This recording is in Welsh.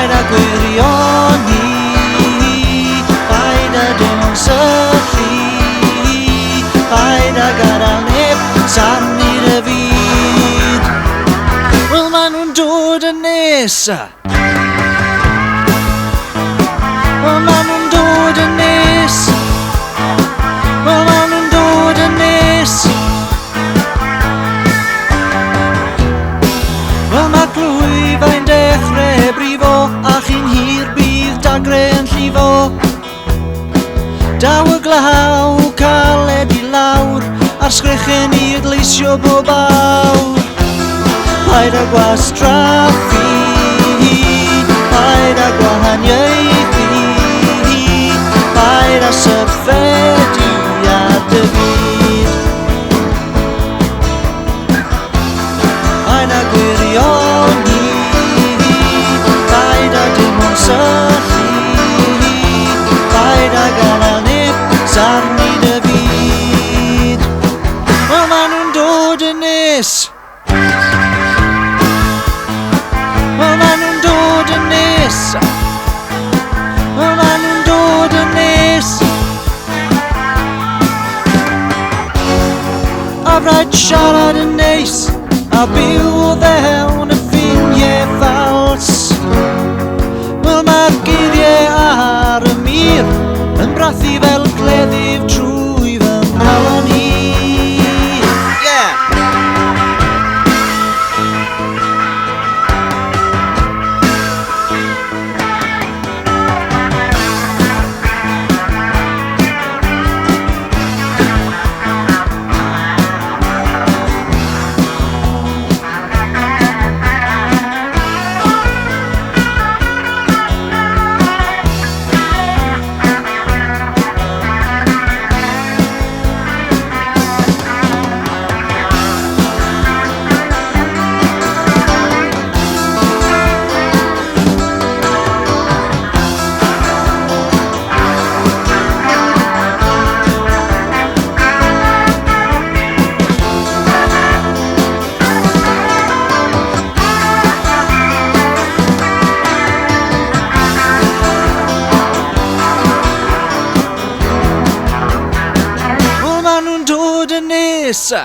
Paid â gwirioni, paid â dim syllu, paid â gadael neb sarnu dy fyd. Wel ma' nhw'n dod yn nesa, wel ma' nhw'n dod yn nesa, wel ma' nhw'n dod yn nesa. Wel ma' clwyfau'n dechrau brifo, a chi'n hir bydd dagrau yn llifo. Daw y glaw caled i lawr, a'r sgrechen i adleisio bob awr. Paid â gwastraffu, paid â gwahaniaethu, paid â syffedu ar dy fyd. Paid â gwirioni, paid â dim ond syllu, paid â gadael neb sarnu dy fyd. Wel ma' nhw'n dod yn nes, wel ma' nhw'n dod yn nes, wel ma' nhw'n dod yn nes. A rhaid siarad yn neis, a byw o fewn y ffiniau ffals. Wel ma'r geiriau ar y mur yn brathu fel gleddyf trwy fy nghalon i. Well, ma' nhw'n dod yn nesa.